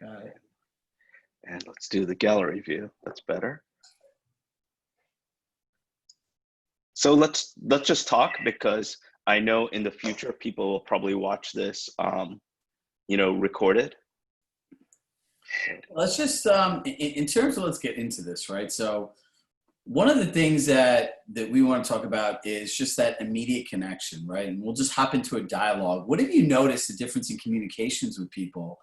Got it. And let's do the gallery view. That's better. So let's just talk, because I know in the future people will probably watch this, recorded. Let's just, in terms of, let's get into this, right? So one of the things that we want to talk about is just that immediate connection, right? And we'll just hop into a dialogue. What have you noticed the difference in communications with people,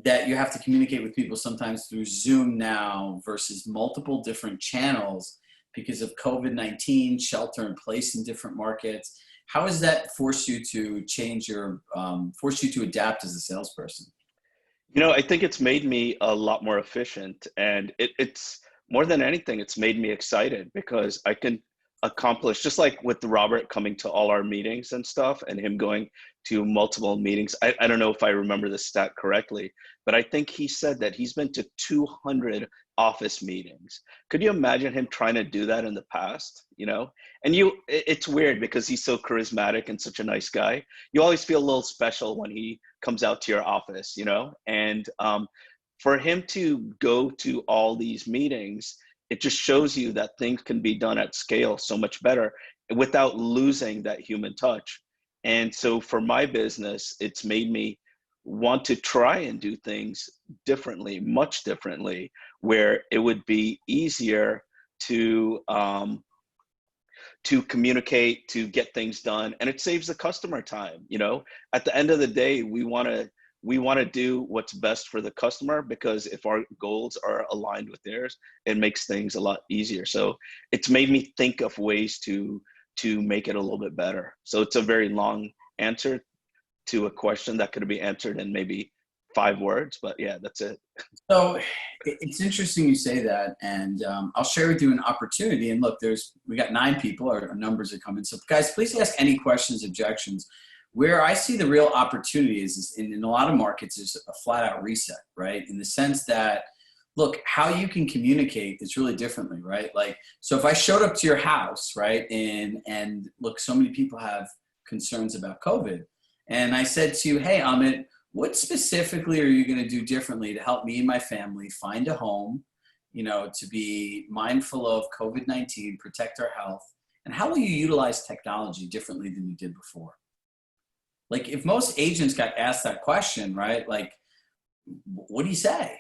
that you have to communicate with people sometimes through Zoom now versus multiple different channels because of COVID-19, shelter in place in different markets? How has that forced you to change your, forced you to adapt as a salesperson? I think it's made me a lot more efficient, and it's more than anything, it's made me excited because I can accomplish, just like with Robert coming to all our meetings and stuff and him going to multiple meetings. I don't know if I remember the stat correctly, but I think he said that he's been to 200 office meetings. Could you imagine him trying to do that in the past? And it's weird because he's so charismatic and such a nice guy. You always feel a little special when he comes out to your office, and for him to go to all these meetings, it just shows you that things can be done at scale so much better without losing that human touch. And so for my business, it's made me want to try and do things differently, much differently, where it would be easier to communicate, to get things done, and it saves the customer time. At the end of the day, we want to do what's best for the customer, because if our goals are aligned with theirs, it makes things a lot easier. So it's made me think of ways to make it a little bit better. So it's a very long answer to a question that could be answered in maybe 5 words, but yeah, that's it. So it's interesting you say that, and I'll share with you an opportunity. And look, we got 9 people, our numbers are coming. So guys, please ask any questions, objections. Where I see the real opportunity is in a lot of markets is a flat out reset, right? In the sense that, look, how you can communicate is really differently, right? Like, so if I showed up to your house, right, and look, so many people have concerns about COVID, and I said to you, hey, Amit, what specifically are you going to do differently to help me and my family find a home, to be mindful of COVID-19, protect our health, and how will you utilize technology differently than you did before? Like, if most agents got asked that question, right, like, what do you say?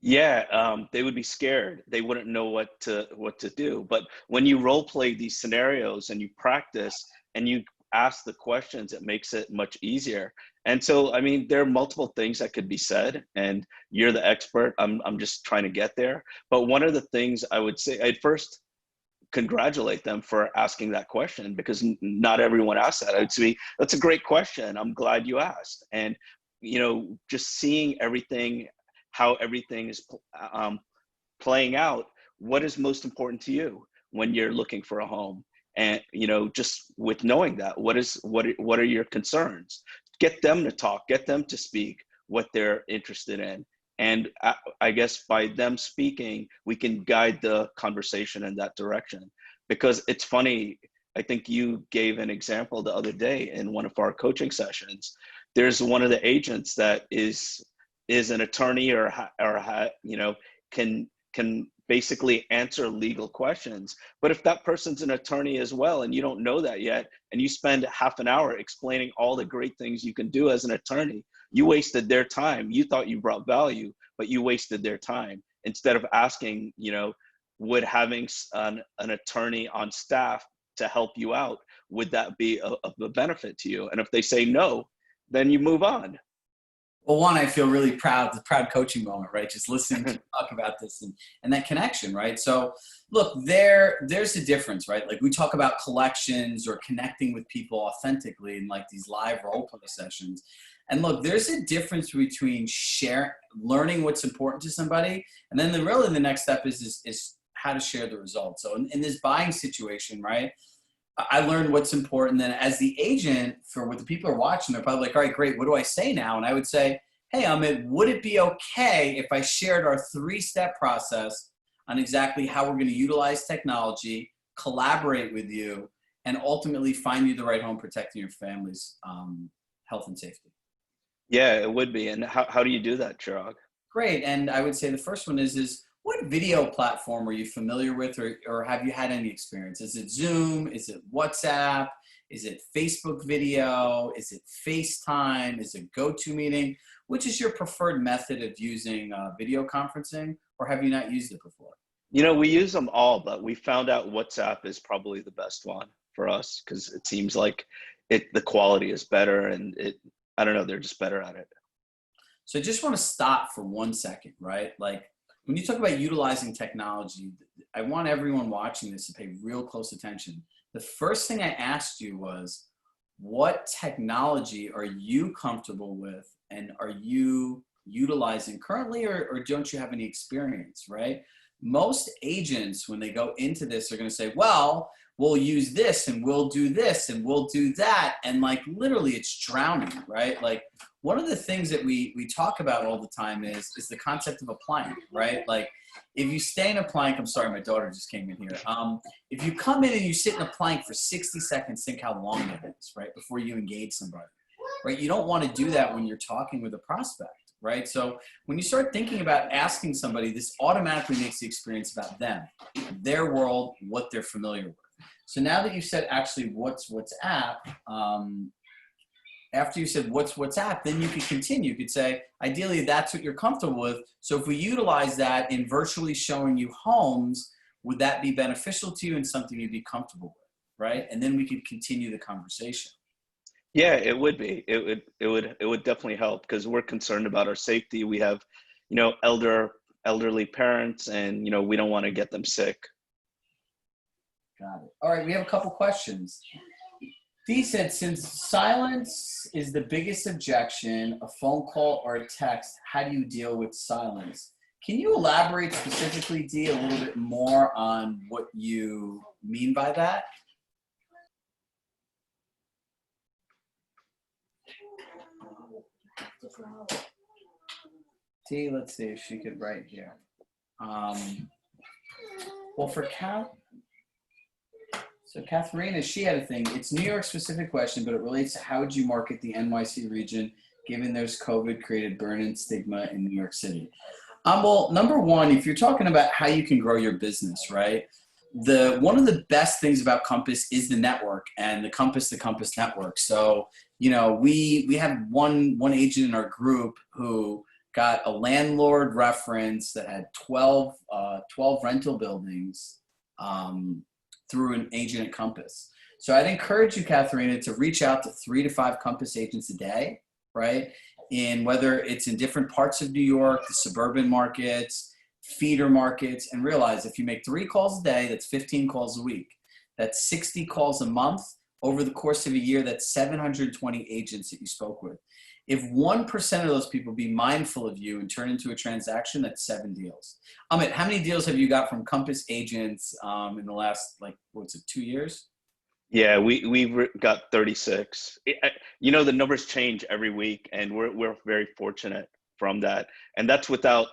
Yeah, they would be scared. They wouldn't know what to do. But when you role play these scenarios and you practice and you ask the questions, it makes it much easier. And so, I mean, there are multiple things that could be said, and you're the expert. I'm just trying to get there. But one of the things I would say, I'd first congratulate them for asking that question, because not everyone asks that. I'd say, that's a great question. I'm glad you asked. And, just seeing everything, how everything is playing out, what is most important to you when you're looking for a home? And, just with knowing that, what are your concerns? Get them to talk, get them to speak what they're interested in. And I guess by them speaking, we can guide the conversation in that direction. Because it's funny, I think you gave an example the other day in one of our coaching sessions. There's one of the agents that is an attorney or can basically answer legal questions. But if that person's an attorney as well, and you don't know that yet, and you spend half an hour explaining all the great things you can do as an attorney, you wasted their time. You thought you brought value, but you wasted their time. Instead of asking, would having an attorney on staff to help you out, would that be of a benefit to you? And if they say no, then you move on. Well, one, I feel really proud, the proud coaching moment, right? Just listening to you talk about this and that connection, right? So look, there's a difference, right? Like, we talk about collections or connecting with people authentically in like these live role play sessions. And look, there's a difference between learning what's important to somebody, and then the next step is how to share the results. So in this buying situation, right, I learned what's important. Then as the agent, for what the people are watching, they're probably like, all right, great. What do I say now? And I would say, hey, Amit, would it be okay if I shared our 3-step process on exactly how we're going to utilize technology, collaborate with you, and ultimately find you the right home, protecting your family's health and safety? Yeah, it would be. And how do you do that, Chirag? Great. And I would say the first one is what video platform are you familiar with, or have you had any experience? Is it Zoom? Is it WhatsApp? Is it Facebook video? Is it FaceTime? Is it GoToMeeting? Which is your preferred method of using video conferencing, or have you not used it before? We use them all, but we found out WhatsApp is probably the best one for us because it seems like the quality is better and I don't know, they're just better at it. So I just want to stop for 1 second, right? Like when you talk about utilizing technology, I want everyone watching this to pay real close attention. The first thing I asked you was, what technology are you comfortable with and are you utilizing currently, or don't you have any experience, right? Most agents, when they go into this, are going to say, well, we'll use this and we'll do this and we'll do that. And like literally it's drowning, right? Like one of the things that we talk about all the time is the concept of a plank, right? Like if you stay in a plank, I'm sorry, my daughter just came in here. If you come in and you sit in a plank for 60 seconds, think how long that is, right? Before you engage somebody, right? You don't want to do that when you're talking with a prospect, right? So when you start thinking about asking somebody, this automatically makes the experience about them, their world, what they're familiar with. So now that you said actually what's WhatsApp, after you said what's WhatsApp, then you could continue. You could say, ideally, that's what you're comfortable with. So if we utilize that in virtually showing you homes, would that be beneficial to you and something you'd be comfortable with, right? And then we could continue the conversation. Yeah, it would be. It would definitely help because we're concerned about our safety. We have, elderly parents and, we don't want to get them sick. Got it. All right, we have a couple questions. Dee said, since silence is the biggest objection, a phone call or a text, how do you deal with silence? Can you elaborate specifically, Dee, a little bit more on what you mean by that? Dee, let's see if she could write here. Well, for Kat, so Katharina, she had a thing. It's New York specific question, but it relates to how would you market the NYC region given there's COVID created burn and stigma in New York City? Well, number one, if you're talking about how you can grow your business, right? One of the best things about Compass is the network and the Compass network. So, we have one agent in our group who got a landlord reference that had 12 rental buildings through an agent at Compass. So I'd encourage you, Katharina, to reach out to 3 to 5 Compass agents a day, right? In whether it's in different parts of New York, the suburban markets, feeder markets, and realize if you make 3 calls a day, that's 15 calls a week. That's 60 calls a month. Over the course of a year, that's 720 agents that you spoke with. If 1% of those people be mindful of you and turn into a transaction, that's 7 deals. Amit, how many deals have you got from Compass agents in the last, 2 years? Yeah, we've got 36. The numbers change every week, and we're very fortunate from that. And that's without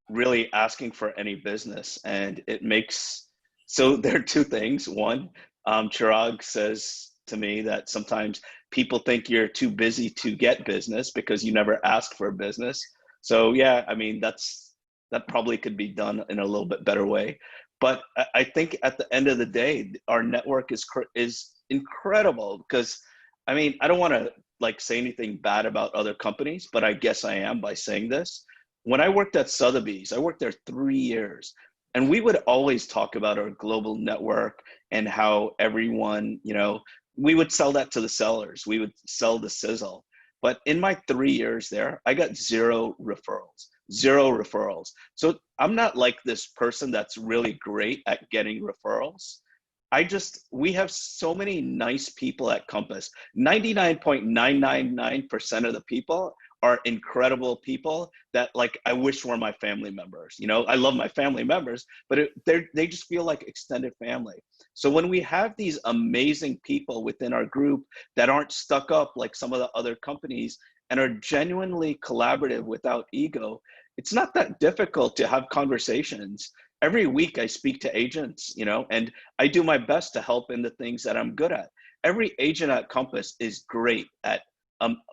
really asking for any business. And it makes so there are 2 things. One, Chirag says to me that sometimes people think you're too busy to get business because you never ask for business. So yeah, I mean that probably could be done in a little bit better way. But I think at the end of the day, our network is incredible because I mean I don't want to say anything bad about other companies, but I guess I am by saying this. When I worked at Sotheby's, I worked there 3 years, and we would always talk about our global network and how everyone, we would sell that to the sellers. We would sell the sizzle. But in my 3 years there, I got zero referrals, zero referrals. So I'm not like this person that's really great at getting referrals. We have so many nice people at Compass. 99.999% of the people are incredible people that I wish were my family members. I love my family members, but they just feel like extended family. So when we have these amazing people within our group that aren't stuck up like some of the other companies and are genuinely collaborative without ego, it's not that difficult to have conversations. Every week I speak to agents, and I do my best to help in the things that I'm good at. Every agent at Compass is great at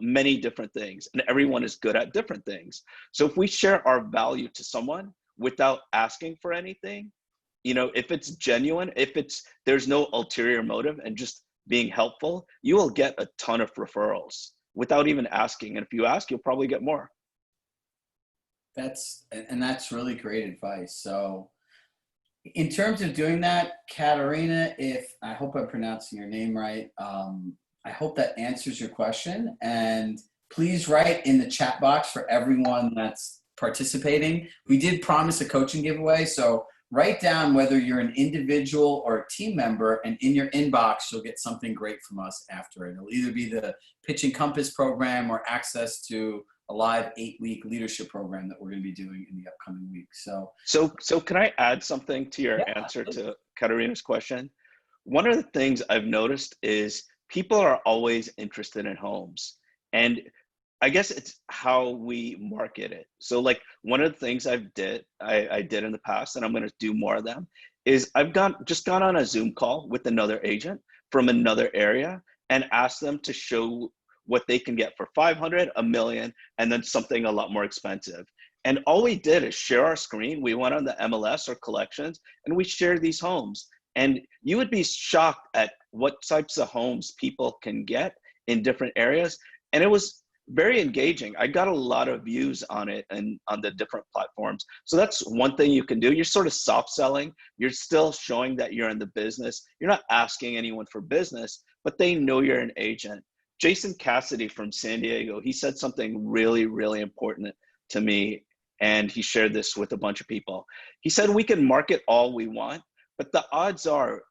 many different things, and everyone is good at different things. So if we share our value to someone without asking for anything, if it's genuine, there's no ulterior motive and just being helpful, you will get a ton of referrals without even asking. And if you ask, you'll probably get more. That's really great advice. So in terms of doing that, Katarina, if I hope I'm pronouncing your name right, I hope that answers your question. And please write in the chat box for everyone that's participating. We did promise a coaching giveaway, so write down whether you're an individual or a team member, and in your inbox, you'll get something great from us after it. It'll either be the Pitch and Compass program or access to a live 8-week leadership program that we're going to be doing in the upcoming weeks. So can I add something to your answer to Katarina's question? One of the things I've noticed is people are always interested in homes, and I guess it's how we market it. So like one of the things I did in the past, and I'm going to do more of them, is I've gone on a Zoom call with another agent from another area and asked them to show what they can get for 500, a million, and then something a lot more expensive. And all we did is share our screen. We went on the MLS or collections and we shared these homes. And you would be shocked at what types of homes people can get in different areas. And it was very engaging. I got a lot of views on it and on the different platforms. So that's one thing you can do. You're sort of soft selling. You're still showing that you're in the business. You're not asking anyone for business, but they know you're an agent. Jason Cassidy from San Diego, he said something really, really important to me, and he shared this with a bunch of people. He said, we can market all we want, but the odds are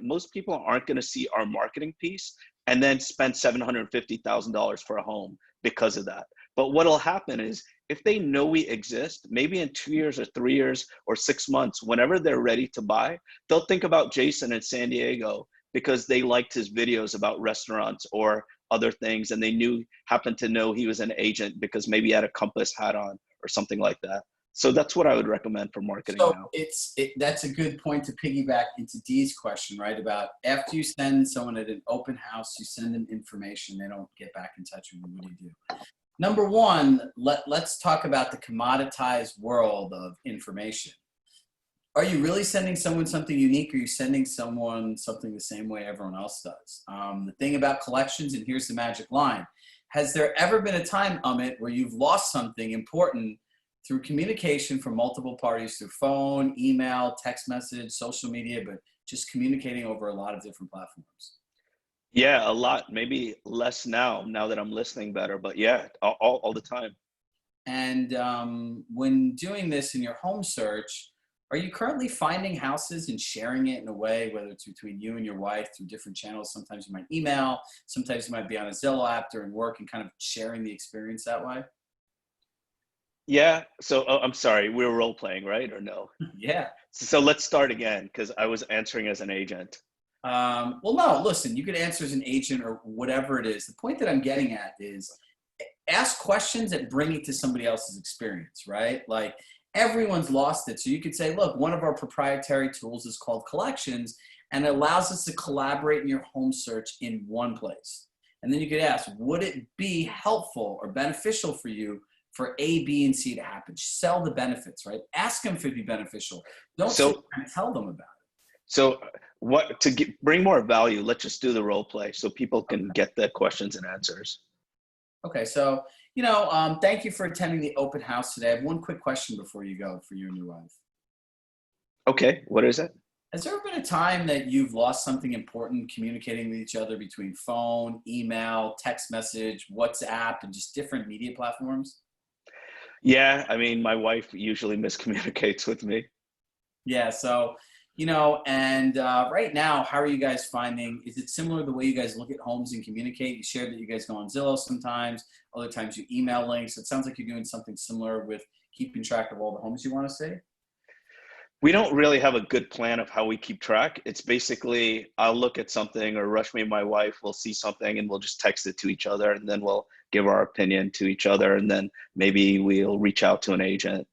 most people aren't gonna see our marketing piece and then spend $750,000 for a home because of that. But what'll happen is if they know we exist, maybe in 2 years or 3 years or 6 months, whenever they're ready to buy, they'll think about Jason in San Diego because they liked his videos about restaurants or other things, and they happened to know he was an agent because maybe he had a Compass hat on or something like that. So that's what I would recommend for marketing now. That's a good point to piggyback into Dee's question, right? About after you send someone at an open house, you send them information, they don't get back in touch with you. What do you do? Number one, let's talk about the commoditized world of information. Are you really sending someone something unique, or are you sending someone something the same way everyone else does? The thing about collections, and here's the magic line, has there ever been a time, Amit, where you've lost something important through communication from multiple parties, through phone, email, text message, social media, but just communicating over a lot of different platforms? Yeah, a lot. Maybe less now that I'm listening better, but yeah, all the time. And when doing this in your home search, are you currently finding houses and sharing it in a way, whether it's between you and your wife through different channels? Sometimes you might email, sometimes you might be on a Zillow app during work and kind of sharing the experience that way? Yeah, so I'm sorry, we're role playing, right? Or no? Yeah. So let's start again because I was answering as an agent. Well, no, listen, you could answer as an agent or whatever it is. The point that I'm getting at is ask questions that bring it to somebody else's experience, right? Like everyone's lost it. So you could say, look, one of our proprietary tools is called Collections, and it allows us to collaborate in your home search in one place. And then you could ask, would it be helpful or beneficial for you for A, B, and C to happen? Sell the benefits, right? Ask them if it'd be beneficial. Don't sit there and tell them about it. So bring more value, let's just do the role play so people can get the questions and answers. Okay, so, thank you for attending the open house today. I have one quick question before you go for you and your wife. Okay, what is it? Has there ever been a time that you've lost something important communicating with each other between phone, email, text message, WhatsApp, and just different media platforms? Yeah, I mean, my wife usually miscommunicates with me. Yeah, so, and right now, how are you guys finding, is it similar the way you guys look at homes and communicate? You shared that you guys go on Zillow sometimes, other times you email links. It sounds like you're doing something similar with keeping track of all the homes you want to see. We don't really have a good plan of how we keep track. It's basically, I'll look at something, or Rushmi and my wife will see something and we'll just text it to each other, and then we'll give our opinion to each other, and then maybe we'll reach out to an agent.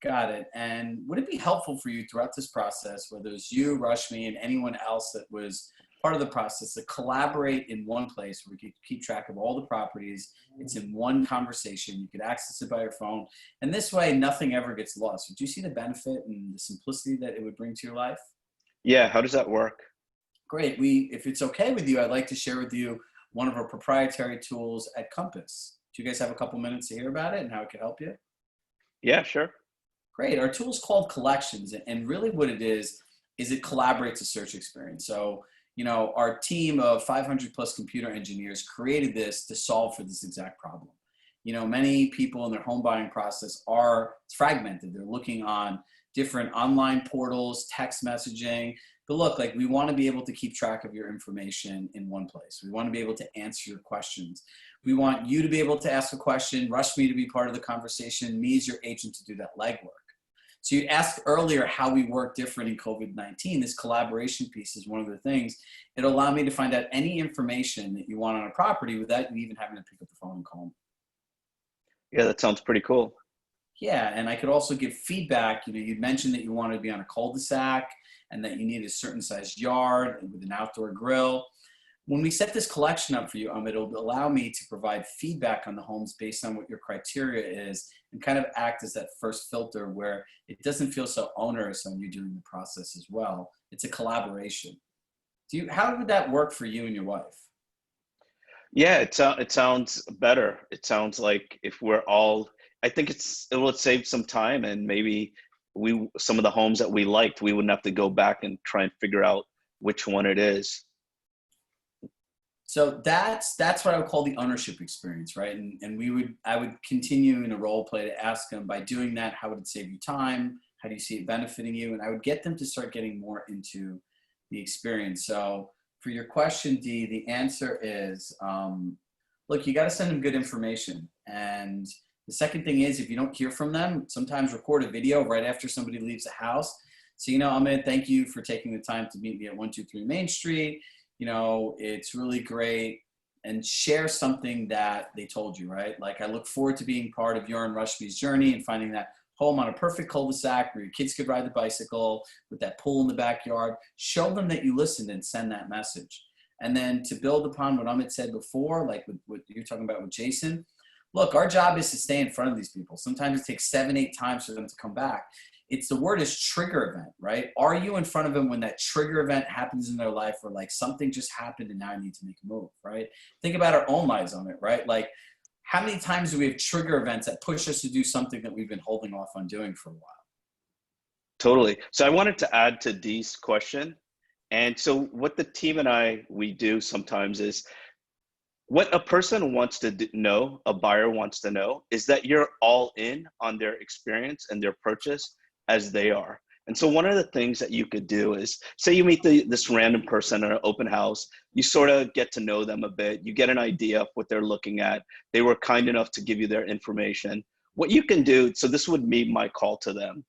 Got it. And would it be helpful for you throughout this process, whether it's you, Rushmi, and anyone else that was part of the process to collaborate in one place where we could keep track of all the properties. It's in one conversation. You could access it by your phone. And this way, nothing ever gets lost. Would you see the benefit and the simplicity that it would bring to your life? Yeah, how does that work? Great. If it's okay with you, I'd like to share with you one of our proprietary tools at Compass. Do you guys have a couple minutes to hear about it and how it could help you? Yeah, sure. Great. Our tool is called Collections, and really what it is it collaborates a search experience. So, our team of 500 plus computer engineers created this to solve for this exact problem. Many people in their home buying process are fragmented. They're looking on different online portals, text messaging. But look, like we want to be able to keep track of your information in one place. We want to be able to answer your questions. We want you to be able to ask a question, rush me to be part of the conversation, me as your agent to do that legwork. So you asked earlier how we work different in COVID-19. This collaboration piece is one of the things. It'll allow me to find out any information that you want on a property without you even having to pick up the phone and call me. Yeah, that sounds pretty cool. Yeah, and I could also give feedback. You'd mentioned that you wanted to be on a cul-de-sac and that you need a certain size yard with an outdoor grill. When we set this collection up for you, it'll allow me to provide feedback on the homes based on what your criteria is and kind of act as that first filter where it doesn't feel so onerous on you doing the process as well. It's a collaboration. How would that work for you and your wife? Yeah, it sounds better. It sounds like if we're all, I think it will save some time, and maybe some of the homes that we liked, we wouldn't have to go back and try and figure out which one it is. So that's what I would call the ownership experience, right? And I would continue in a role play to ask them, by doing that, how would it save you time? How do you see it benefiting you? And I would get them to start getting more into the experience. So for your question, Dee, the answer is, look, you got to send them good information. And the second thing is, if you don't hear from them, sometimes record a video right after somebody leaves the house. So, Amit, thank you for taking the time to meet me at 123 Main Street. It's really great. And share something that they told you, right? Like, I look forward to being part of your and Rushby's journey and finding that home on a perfect cul-de-sac where your kids could ride the bicycle with that pool in the backyard. Show them that you listened and send that message. And then to build upon what Amit said before, like what you're talking about with Jason, look, our job is to stay in front of these people. Sometimes it takes 7, 8 times for them to come back. The word is trigger event, right? Are you in front of them when that trigger event happens in their life, where like something just happened and now I need to make a move, right? Think about our own lives on it, right? Like, how many times do we have trigger events that push us to do something that we've been holding off on doing for a while? Totally. So I wanted to add to Dee's question. And so what the team and we do sometimes is, what a person wants to know, a buyer wants to know, is that you're all in on their experience and their purchase as they are. And so one of the things that you could do is, say you meet this random person at an open house, you sort of get to know them a bit, you get an idea of what they're looking at, they were kind enough to give you their information. What you can do, so this would be my call to them,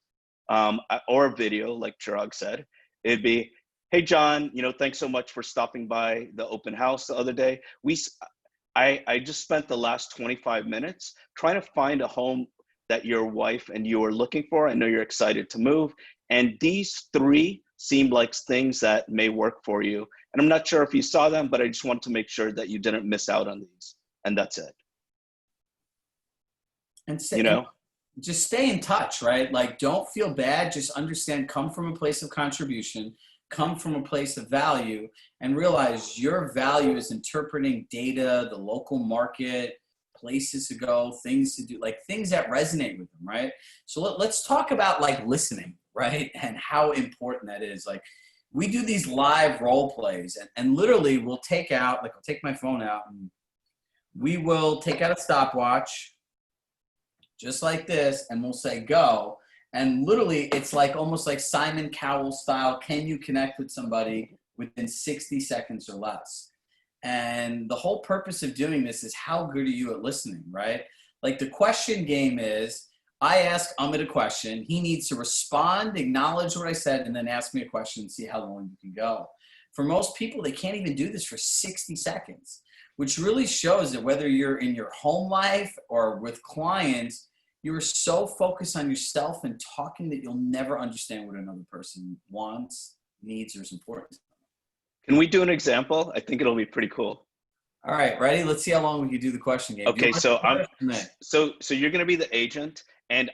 or a video, like Chirag said, it'd be, hey, John, thanks so much for stopping by the open house the other day. I just spent the last 25 minutes trying to find a home that your wife and you are looking for. I know you're excited to move. And these 3 seem like things that may work for you. And I'm not sure if you saw them, but I just want to make sure that you didn't miss out on these. And that's it. And just stay in touch, right? Like, don't feel bad. Just understand, come from a place of contribution, come from a place of value, and realize your value is interpreting data, the local market, places to go, things to do, like things that resonate with them, right? So let's talk about like listening, right? And how important that is. Like, we do these live role plays, and literally we'll take out, like I'll take my phone out and we will take out a stopwatch just like this, and we'll say go. And literally it's like almost like Simon Cowell style. Can you connect with somebody within 60 seconds or less? And the whole purpose of doing this is, how good are you at listening, right? Like, the question game is, I ask Amit a question, he needs to respond, acknowledge what I said, and then ask me a question and see how long you can go. For most people, they can't even do this for 60 seconds, which really shows that whether you're in your home life or with clients, you are so focused on yourself and talking that you'll never understand what another person wants, needs, or is important. Can we do an example? I think it'll be pretty cool. All right, ready? Let's see how long we can do the question game. Do you Okay, want to so go first or me? so you're gonna be the agent, and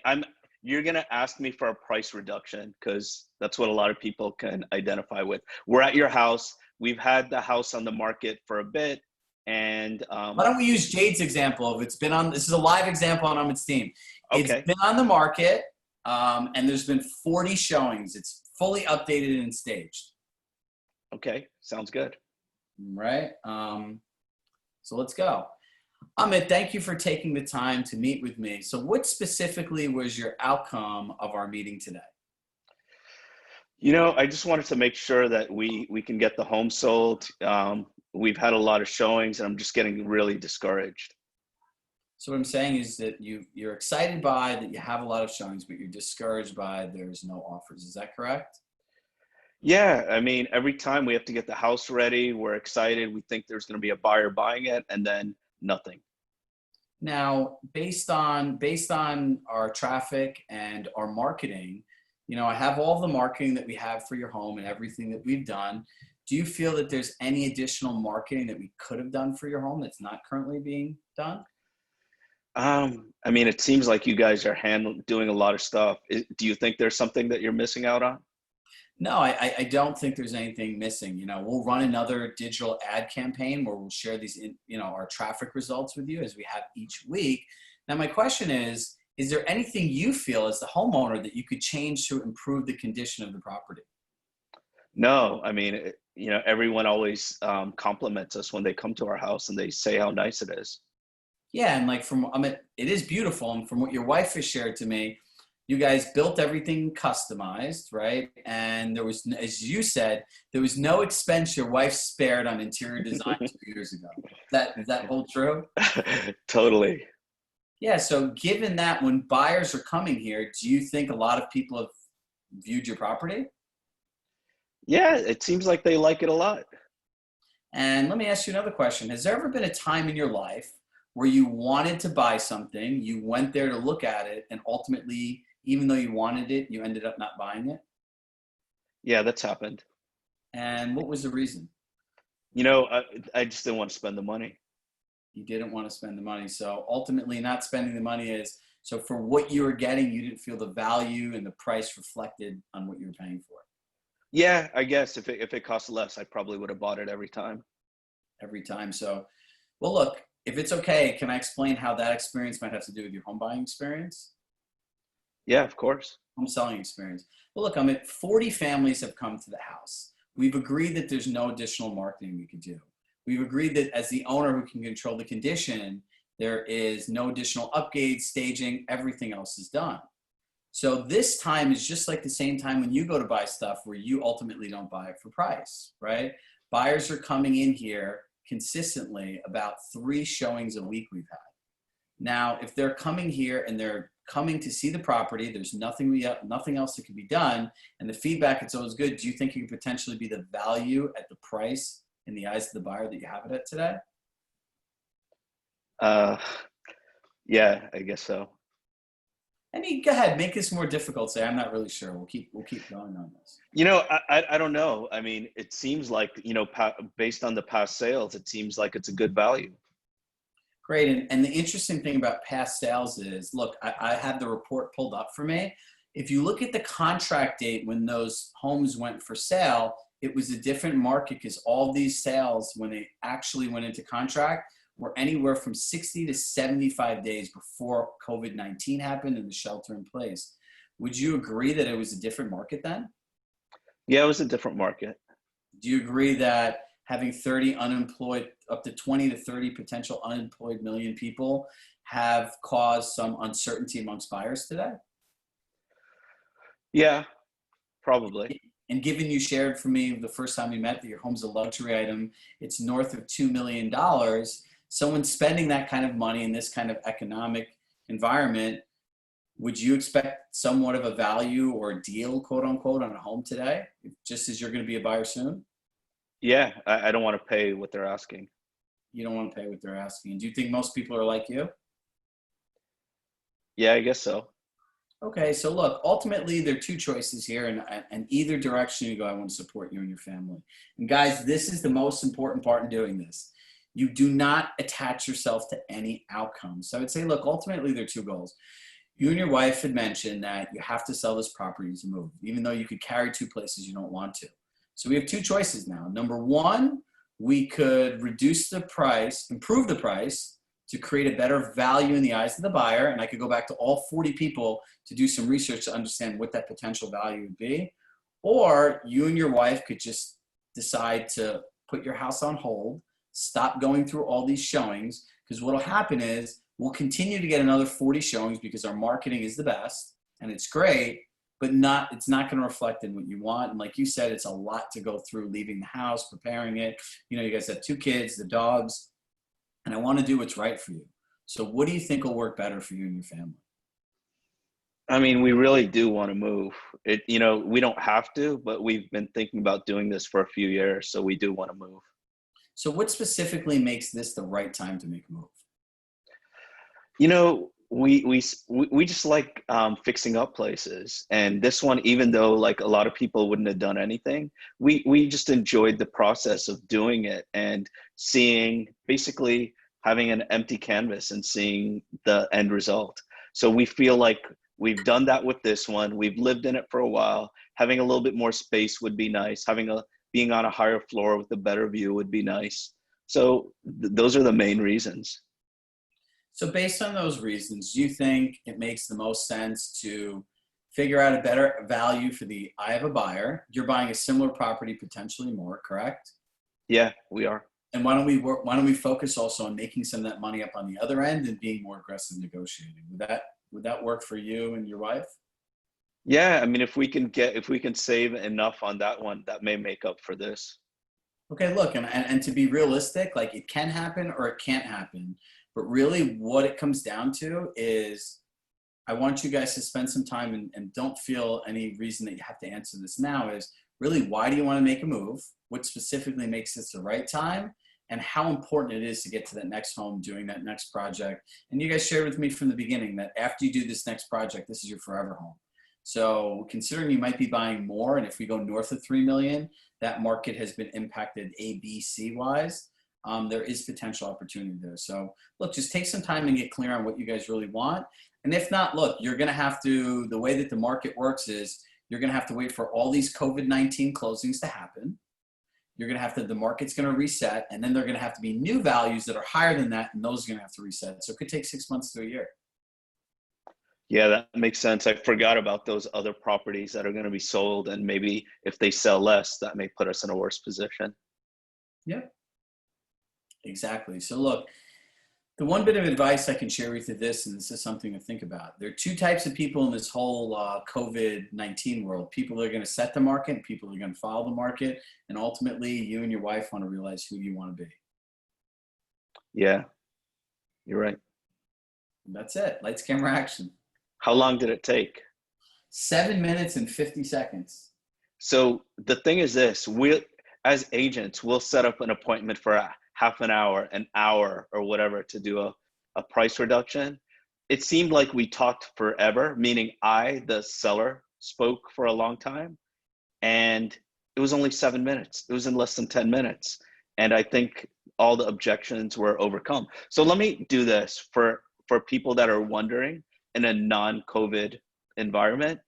you're gonna ask me for a price reduction because that's what a lot of people can identify with. We're at your house. We've had the house on the market for a bit, and Why don't we use Jade's example of it's been on, this is a live example on Amit's team. It's okay, been on the market and there's been 40 showings. It's fully updated and staged, okay, sounds good. right? So let's go. Amit, thank you for taking the time to meet with me. So what specifically was your outcome of our meeting today? You know, I just wanted to make sure that we can get the home sold. We've had a lot of showings, and I'm just getting really discouraged. So what I'm saying is that you're excited by that you have a lot of showings, but you're discouraged by there's no offers. Is that correct? Yeah, I mean, every time we have to get the house ready, we're excited. We think there's going to be a buyer buying it, and then nothing. Now, based on our traffic and our marketing, I have all the marketing that we have for your home and everything that we've done. Do you feel that there's any additional marketing that we could have done for your home that's not currently being done? I mean, it seems like you guys are doing a lot of stuff. Do you think there's something that you're missing out on? No, I don't think there's anything missing. We'll run another digital ad campaign where we'll share these, our traffic results with you as we have each week. Now, my question is there anything you feel as the homeowner that you could change to improve the condition of the property? No, I mean, everyone always compliments us when they come to our house and they say how nice it is. Yeah, and like it is beautiful. And from what your wife has shared to me, you guys built everything customized, right? And there was, as you said, there was no expense your wife spared on interior design 2 years ago. Is that hold true? Totally. Yeah. So given that, when buyers are coming here, do you think a lot of people have viewed your property? Yeah, it seems like they like it a lot. And let me ask you another question. Has there ever been a time in your life where you wanted to buy something, you went there to look at it, and ultimately, even though you wanted it, you ended up not buying it? Yeah, that's happened. And what was the reason? You know, I just didn't want to spend the money. You didn't want to spend the money. So ultimately, not spending the money is, so for what you were getting, you didn't feel the value and the price reflected on what you were paying for Yeah, I guess if it cost less, I probably would have bought it every time. every time. So, well, look, if it's okay, can I explain how that experience might have to do with your home buying experience? Yeah, of course. Home selling experience. Well, look, I'm at 40 families have come to the house. We've agreed that there's no additional marketing we could do. We've agreed that as the owner who can control the condition, there is no additional upgrades, staging, everything else is done. So this time is just like the same time when you go to buy stuff where you ultimately don't buy it for price, right? Buyers are coming in here consistently, about 3 showings a week we've had. Now, if they're coming here and they're coming to see the property, there's nothing else that can be done, and the feedback is always good. Do you think it could potentially be the value at the price in the eyes of the buyer that you have it at today? Uh, yeah, I guess so. I mean, go ahead, make this more difficult. Say, I'm not really sure. We'll keep going on this. You know, I don't know. I mean, it seems like, based on the past sales, it seems like it's a good value. Great. And the interesting thing about past sales is, look, I have the report pulled up for me. If you look at the contract date when those homes went for sale, it was a different market because all these sales, when they actually went into contract, were anywhere from 60 to 75 days before COVID-19 happened and the shelter in place. Would you agree that it was a different market then? Yeah, it was a different market. Do you agree that having 30 unemployed, up to 20 to 30 potential unemployed million people have caused some uncertainty amongst buyers today? Yeah, probably. And given you shared for me the first time we met that your home's a luxury item, it's north of $2 million. Someone spending that kind of money in this kind of economic environment, would you expect somewhat of a value or a deal, quote unquote, on a home today, just as you're going to be a buyer soon? Yeah, I don't want to pay what they're asking. You don't want to pay what they're asking. And do you think most people are like you? Yeah, I guess so. Okay, so look, ultimately there are two choices here, and either direction you go, I want to support you and your family. And guys, this is the most important part in doing this. You do not attach yourself to any outcome. So I would say, look, ultimately there are two goals. You and your wife had mentioned that you have to sell this property to move, even though you could carry two places you don't want to. So we have two choices now. Number one, we could reduce the price, improve the price to create a better value in the eyes of the buyer. And I could go back to all 40 people to do some research to understand what that potential value would be. Or you and your wife could just decide to put your house on hold, stop going through all these showings, because what will happen is we'll continue to get another 40 showings because our marketing is the best and it's great, but it's not going to reflect in what you want. And like you said, it's a lot to go through, leaving the house, preparing it. You know, you guys have two kids, the dogs, and I want to do what's right for you. So what do you think will work better for you and your family? I mean, we really do want to move. We don't have to, but we've been thinking about doing this for a few years, so we do want to move. So what specifically makes this the right time to make a move? We just like fixing up places, and this one, even though like a lot of people wouldn't have done anything, we just enjoyed the process of doing it and seeing, basically having an empty canvas and seeing the end result. So we feel like we've done that with this one. We've lived in it for a while. Having a little bit more space would be nice. Being on a higher floor with a better view would be nice. So those are the main reasons. So based on those reasons, do you think it makes the most sense to figure out a better value for the eye of a buyer? You're buying a similar property, potentially more, correct? Yeah, we are. And why don't we focus also on making some of that money up on the other end and being more aggressive negotiating? Would that work for you and your wife? Yeah, I mean, if we can save enough on that one, that may make up for this. Okay, look, and to be realistic, like it can happen or it can't happen. But really what it comes down to is I want you guys to spend some time and don't feel any reason that you have to answer this now is really why do you want to make a move? What specifically makes this the right time? And how important it is to get to that next home, doing that next project. And you guys shared with me from the beginning that after you do this next project, this is your forever home. So considering you might be buying more, and if we go north of 3 million, that market has been impacted A, B, C wise. There is potential opportunity there. So look, just take some time and get clear on what you guys really want. And if not, look, you're going to have to, the way that the market works is you're going to have to wait for all these COVID-19 closings to happen. You're going to have to, the market's going to reset, and then there are going to have to be new values that are higher than that, and those are going to have to reset. So it could take 6 months to a year. Yeah, that makes sense. I forgot about those other properties that are going to be sold, and maybe if they sell less, that may put us in a worse position. Yeah, exactly. So look, the one bit of advice I can share with you this, and this is something to think about. There are two types of people in this whole COVID-19 world. People that are going to set the market and people that are going to follow the market. And ultimately, you and your wife want to realize who you want to be. Yeah, you're right. And that's it. Lights, camera, action. How long did it take? 7 minutes and 50 seconds. So the thing is this, as agents, we'll set up an appointment for a half an hour or whatever to do a price reduction. It seemed like we talked forever, meaning the seller, spoke for a long time, and it was only 7 minutes. It was in less than 10 minutes. And I think all the objections were overcome. So let me do this for people that are wondering in a non-COVID environment,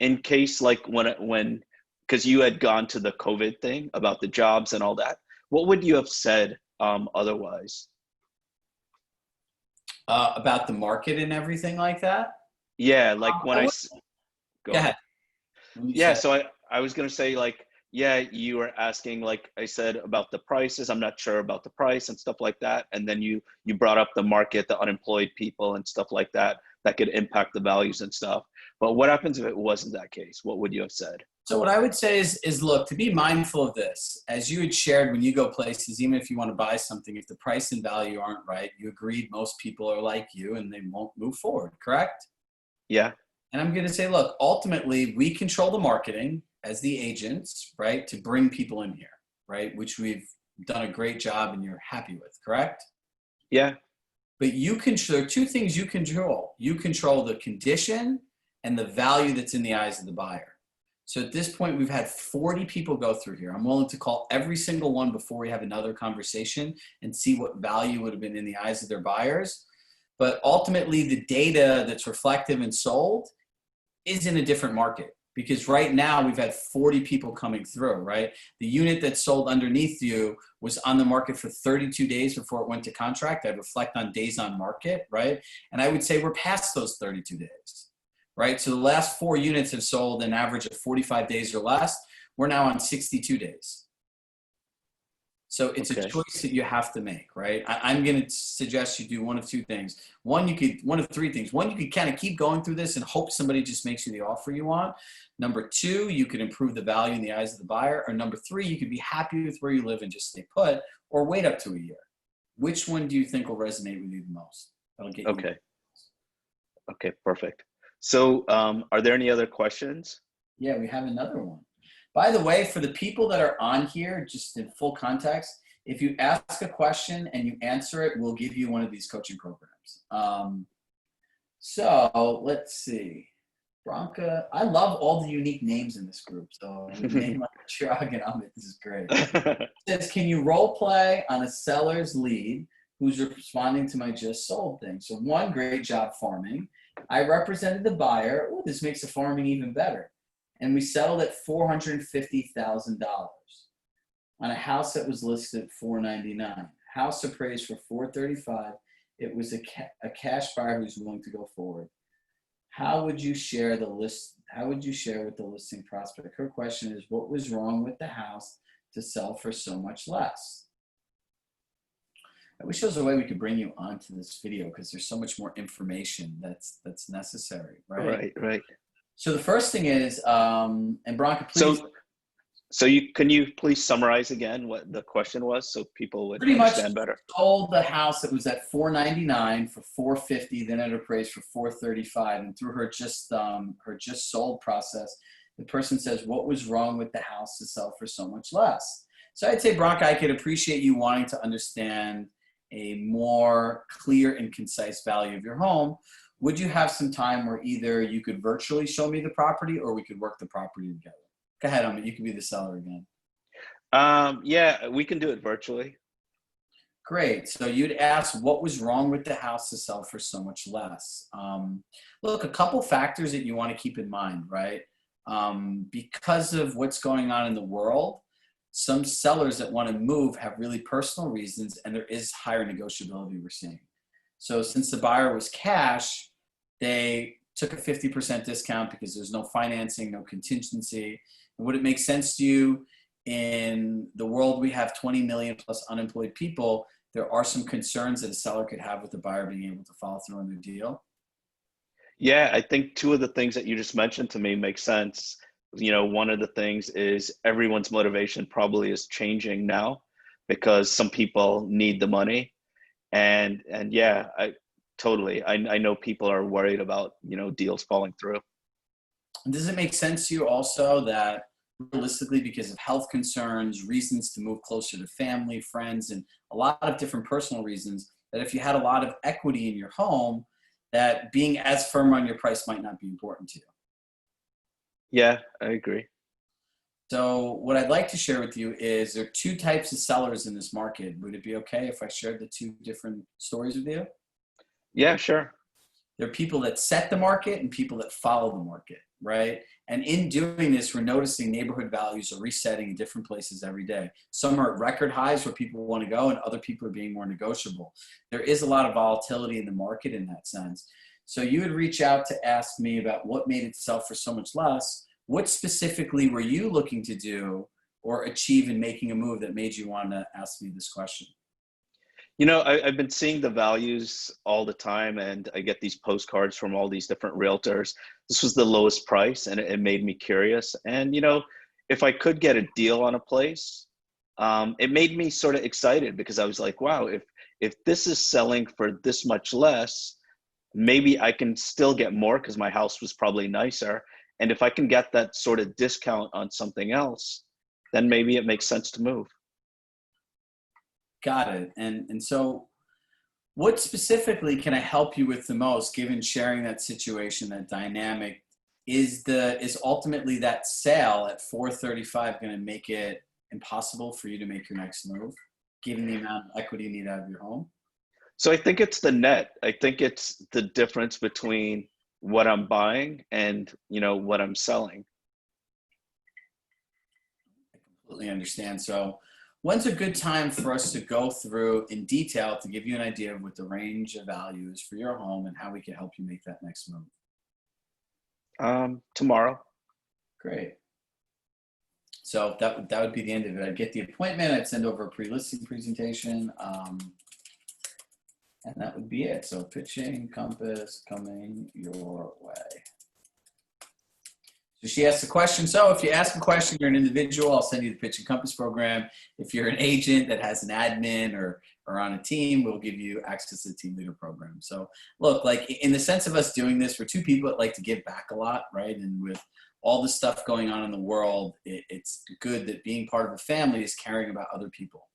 in case like when because you had gone to the COVID thing about the jobs and all that, what would you have said otherwise? About the market and everything like that? Yeah, like when I would, go go ahead. ahead. When you Yeah, said, so I was gonna say like, yeah, you were asking like I said about the prices. I'm not sure about the price and stuff like that. And then you brought up the market, the unemployed people and stuff like that that could impact the values and stuff. But what happens if it wasn't that case? What would you have said? so what I would say is look, to be mindful of this, as you had shared when you go places, even if you want to buy something, if the price and value aren't right, you agreed most people are like you and they won't move forward, correct? Yeah, And I'm going to say, look, ultimately, we control the marketing as the agents, right, to bring people in here, right, which we've done a great job and you're happy with, correct? yeah, But there are two things you control. You control the condition and the value that's in the eyes of the buyer. So at this point, we've had 40 people go through here. I'm willing to call every single one before we have another conversation and see what value would have been in the eyes of their buyers. But ultimately, the data that's reflective and sold is in a different market, because right now we've had 40 people coming through, right? The unit that sold underneath you was on the market for 32 days before it went to contract. I'd reflect on days on market, right? And I would say we're past those 32 days, right? So the last 4 units have sold an average of 45 days or less. We're now on 62 days. So it's a choice that you have to make, right? I'm going to suggest you do one of 2 things. One of 3 things. One, you could kind of keep going through this and hope somebody just makes you the offer you want. Number 2, you could improve the value in the eyes of the buyer. Or number 3, you could be happy with where you live and just stay put, or wait up to a year. Which one do you think will resonate with you the most? That'll get you. Okay, perfect. So are there any other questions? Yeah, we have another one. By the way, for the people that are on here, just in full context, if you ask a question and you answer it, we'll give you one of these coaching programs. So let's see. Bronca, I love all the unique names in this group. So name like Chirag and Amit, this is great. It says, can you role play on a seller's lead who's responding to my just sold thing? So 1, great job farming. I represented the buyer. Oh, this makes the farming even better. And we settled at $450,000 on a house that was listed at $499. House appraised for $435. It was a cash buyer who's willing to go forward. How would you share the list? How would you share with the listing prospect? Her question is, what was wrong with the house to sell for so much less? I wish there was a way we could bring you onto this video, because there's so much more information that's necessary, right? Right. So the first thing is, and Bronca, please. So can you please summarize again what the question was so people would pretty understand much better? Sold the house that was at $499 for $450, then it appraised for $435, and through her just sold process, the person says, what was wrong with the house to sell for so much less? So I'd say, Bronca, I could appreciate you wanting to understand a more clear and concise value of your home. Would you have some time where either you could virtually show me the property or we could work the property together? Go ahead, Amit. You can be the seller again. Yeah, we can do it virtually. Great. So you'd ask, what was wrong with the house to sell for so much less? Look, a couple factors that you want to keep in mind, right? Because of what's going on in the world, some sellers that want to move have really personal reasons, and there is higher negotiability we're seeing. So since the buyer was cash, they took a 50% discount because there's no financing, no contingency. And would it make sense to you, in the world we have 20 million plus unemployed people, there are some concerns that a seller could have with the buyer being able to follow through on their deal? Yeah, I think 2 of the things that you just mentioned to me make sense. One of the things is everyone's motivation probably is changing now because some people need the money. And yeah, I know people are worried about, deals falling through. And does it make sense to you also that realistically, because of health concerns, reasons to move closer to family, friends, and a lot of different personal reasons, that if you had a lot of equity in your home, that being as firm on your price might not be important to you? Yeah, I agree. So what I'd like to share with you is there are 2 types of sellers in this market. Would it be okay if I shared the 2 different stories with you? Yeah, sure. There are people that set the market and people that follow the market, right? And in doing this, we're noticing neighborhood values are resetting in different places every day. Some are at record highs where people want to go, and other people are being more negotiable. There is a lot of volatility in the market in that sense. So you would reach out to ask me about what made it sell for so much less. What specifically were you looking to do or achieve in making a move that made you want to ask me this question? I've been seeing the values all the time, and I get these postcards from all these different realtors. This was the lowest price, and it made me curious. And, if I could get a deal on a place, it made me sort of excited because I was like, wow, if this is selling for this much less, maybe I can still get more because my house was probably nicer. And if I can get that sort of discount on something else, then maybe it makes sense to move. Got it. And so what specifically can I help you with the most, given sharing that situation, that dynamic, is ultimately that sale at 435 going to make it impossible for you to make your next move, given the amount of equity you need out of your home? So I think it's the net. I think it's the difference between what I'm buying and, what I'm selling. Completely understand. So when's a good time for us to go through in detail to give you an idea of what the range of value is for your home and how we can help you make that next move? Tomorrow. Great. So that would be the end of it. I'd get the appointment. I'd send over a pre-listing presentation, and that would be it. So pitching Compass coming your way. So she asked a question. So if you ask a question, you're an individual, I'll send you the Pitch and Compass program. If you're an agent that has an admin or on a team, we'll give you access to the team leader program. So look, like in the sense of us doing this, we're two people that like to give back a lot, right? And with all the stuff going on in the world, it's good that being part of a family is caring about other people.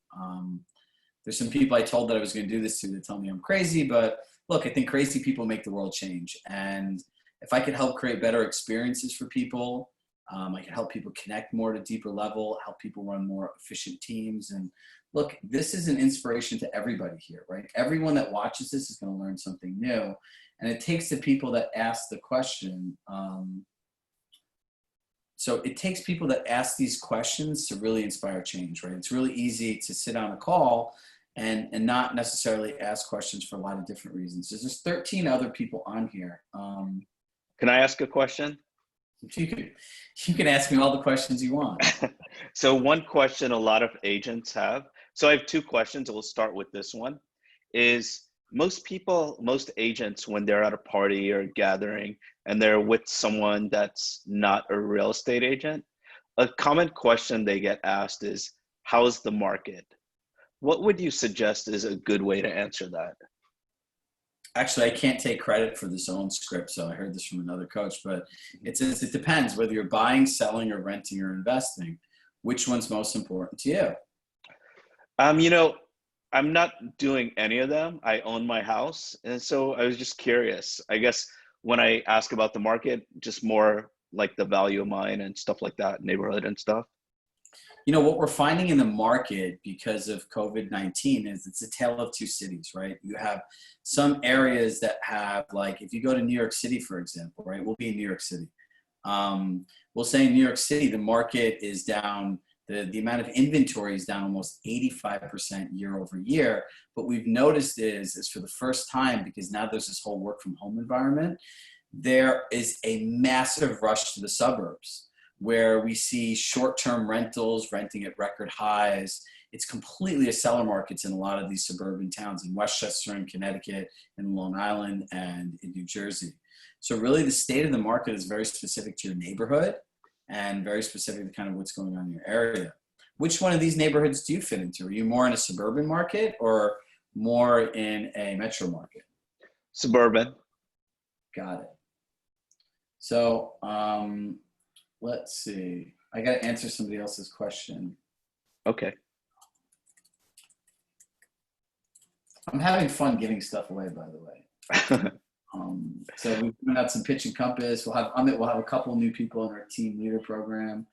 There's some people I told that I was going to do this to that tell me I'm crazy, but look, I think crazy people make the world change. And if I could help create better experiences for people, I can help people connect more at a deeper level, help people run more efficient teams. And look, this is an inspiration to everybody here, right? Everyone that watches this is going to learn something new. And it takes the people that ask the question. So it takes people that ask these questions to really inspire change, right? It's really easy to sit on a call and not necessarily ask questions for a lot of different reasons. There's just 13 other people on here. Can I ask a question? You can ask me all the questions you want. So one question a lot of agents have. So I have two questions. We'll start with this one. Is most agents, when they're at a party or a gathering and they're with someone that's not a real estate agent, a common question they get asked is, how's the market? What would you suggest is a good way to answer that? Actually, I can't take credit for this own script, so I heard this from another coach, but it says it depends whether you're buying, selling, or renting or investing. Which one's most important to you? I'm not doing any of them. I own my house. And so I was just curious. I guess when I ask about the market, just more like the value of mine and stuff like that, neighborhood and stuff. What we're finding in the market because of COVID-19 is it's a tale of two cities, right? You have some areas that have, like, if you go to New York City, for example, right? We'll be in New York City. We'll say in New York City, the market is down, the amount of inventory is down almost 85% year over year. What we've noticed is for the first time, because now there's this whole work from home environment, there is a massive rush to the suburbs, where we see short-term rentals renting at record highs. It's completely a seller markets in a lot of these suburban towns in Westchester and Connecticut and Long Island and in New Jersey. So really the state of the market is very specific to your neighborhood and very specific to kind of what's going on in your area. Which one of these neighborhoods do you fit into? Are you more in a suburban market or more in a metro market? Suburban. Got it. So, let's see. I got to answer somebody else's question. Okay. I'm having fun giving stuff away, by the way. So we've given out some Pitch and Compass. We'll have Amit. We'll have a couple new people in our team leader program.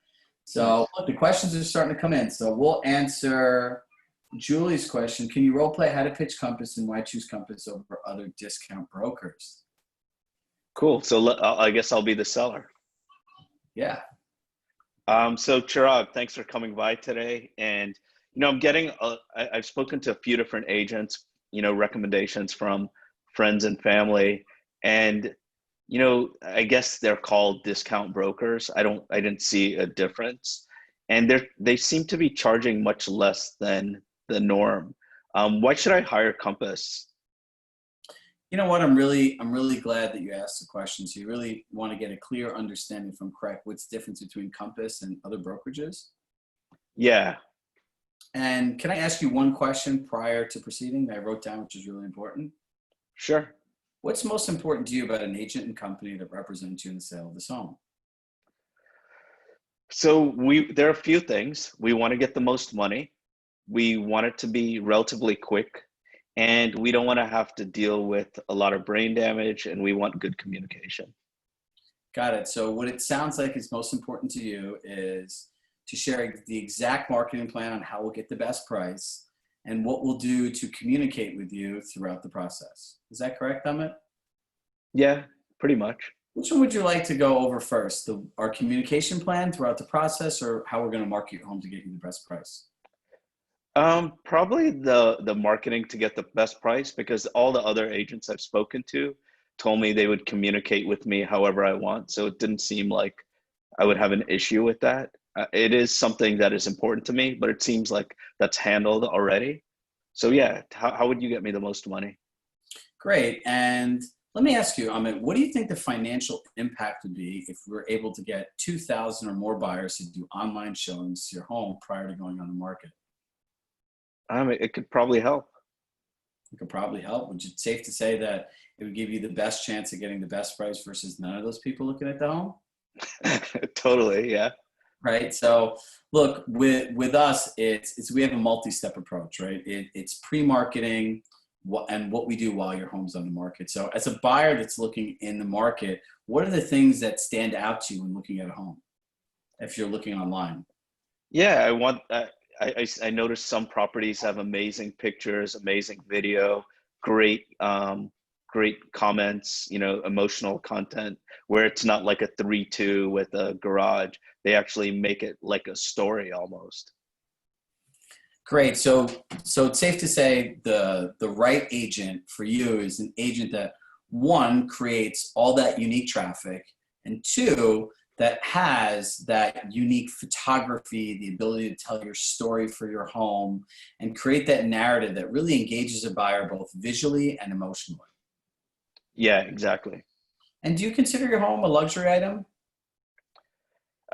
So look, the questions are starting to come in. So we'll answer Julie's question. Can you role play how to pitch Compass and why choose Compass over other discount brokers? Cool. So I guess I'll be the seller. Yeah. So Chirag, thanks for coming by today. And, I've spoken to a few different agents, recommendations from friends and family. And, I guess they're called discount brokers. I didn't see a difference. And they seem to be charging much less than the norm. Why should I hire Compass? You know what? I'm really glad that you asked the question. So you really want to get a clear understanding, if I'm correct, what's the difference between Compass and other brokerages? Yeah. And can I ask you one question prior to proceeding that I wrote down, which is really important? Sure. What's most important to you about an agent and company that represents you in the sale of this home? So there are a few things. We want to get the most money. We want it to be relatively quick. And we don't want to have to deal with a lot of brain damage, and we want good communication. Got it. So what it sounds like is most important to you is to share the exact marketing plan on how we'll get the best price and what we'll do to communicate with you throughout the process. Is that correct, Amit? Yeah, pretty much. Which one would you like to go over first? Our communication plan throughout the process, or how we're going to market your home to get you the best price? Probably the marketing to get the best price, because all the other agents I've spoken to told me they would communicate with me however I want. So it didn't seem like I would have an issue with that. It is something that is important to me, but it seems like that's handled already. So yeah, how would you get me the most money? Great. And let me ask you, Amit, what do you think the financial impact would be if we were able to get 2,000 or more buyers to do online showings to your home prior to going on the market? It could probably help. It could probably help. Would you safe to say that it would give you the best chance of getting the best price versus none of those people looking at the home? Totally, yeah. Right. So look, with us, it's we have a multi-step approach, right? It's pre-marketing and what we do while your home's on the market. So as a buyer that's looking in the market, what are the things that stand out to you when looking at a home if you're looking online? Yeah, I noticed some properties have amazing pictures, amazing video, great great comments, emotional content, where it's not like a 3-2 with a garage. They actually make it like a story almost. Great. So it's safe to say the right agent for you is an agent that, one, creates all that unique traffic, and two, that has that unique photography, the ability to tell your story for your home and create that narrative that really engages a buyer both visually and emotionally. Yeah, exactly. And do you consider your home a luxury item?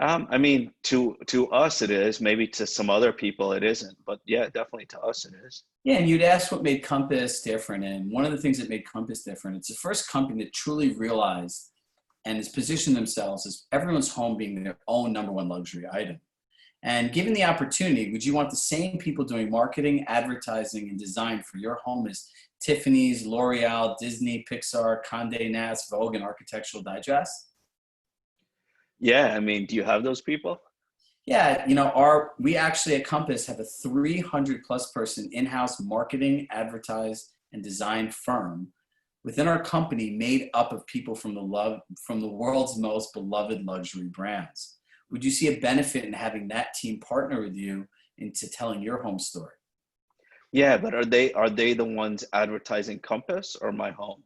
I mean, to us it is. Maybe to some other people it isn't, but yeah, definitely to us it is. Yeah, and you'd ask what made Compass different. And one of the things that made Compass different, it's the first company that truly realized and has positioned themselves as everyone's home being their own number one luxury item. And given the opportunity, would you want the same people doing marketing, advertising, and design for your home as Tiffany's, L'Oreal, Disney, Pixar, Condé Nast, Vogue, and Architectural Digest? Yeah, I mean, do you have those people? Yeah, we actually at Compass have a 300 plus person in-house marketing, advertise, and design firm within our company made up of people from the world's most beloved luxury brands. Would you see a benefit in having that team partner with you into telling your home story? Yeah, but are they the ones advertising Compass or my home?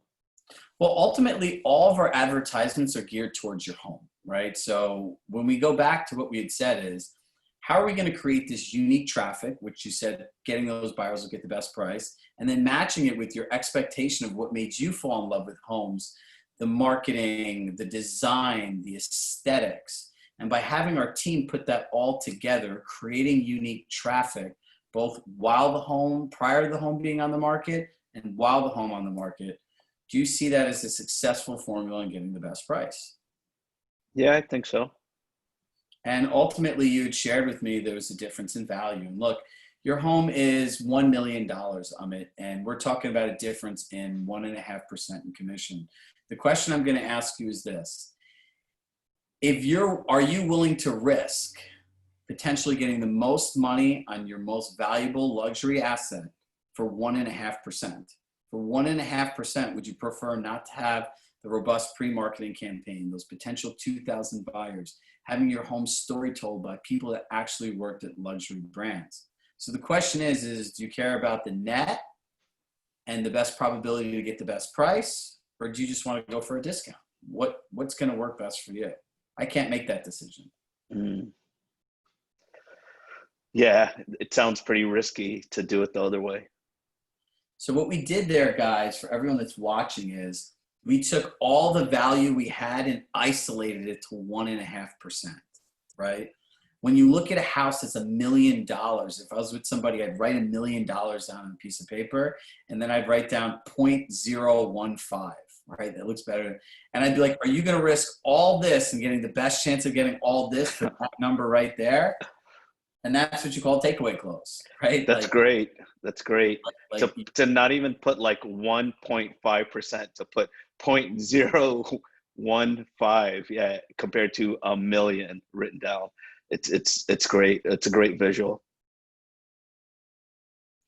Well, ultimately, all of our advertisements are geared towards your home, right? So when we go back to what we had said is, how are we going to create this unique traffic, which you said getting those buyers will get the best price, and then matching it with your expectation of what made you fall in love with homes, the marketing, the design, the aesthetics. And by having our team put that all together, creating unique traffic, both prior to the home being on the market and while the home on the market, do you see that as a successful formula in getting the best price? Yeah, I think so. And ultimately, you had shared with me there was a difference in value. And look, your home is $1 million, Amit, and we're talking about a difference in 1.5% in commission. The question I'm going to ask you is this. Are you willing to risk potentially getting the most money on your most valuable luxury asset for 1.5%? For 1.5%, would you prefer not to have the robust pre-marketing campaign, those potential 2,000 buyers, having your home story told by people that actually worked at luxury brands? So the question is do you care about the net and the best probability to get the best price, or do you just want to go for a discount? What's going to work best for you? I can't make that decision. Mm. Yeah, it sounds pretty risky to do it the other way. So what we did there, guys, for everyone that's watching is we took all the value we had and isolated it to 1.5%, right? When you look at a house that's $1 million, if I was with somebody, I'd write $1 million down on a piece of paper, and then I'd write down 0.015, right? That looks better. And I'd be like, are you going to risk all this and getting the best chance of getting all this for that number right there? And that's what you call takeaway close, right? That's great. That's great. Like, To not even put like 1.5%, to put 0.015 1.5, yeah, compared to a million written down. It's great. It's a great visual.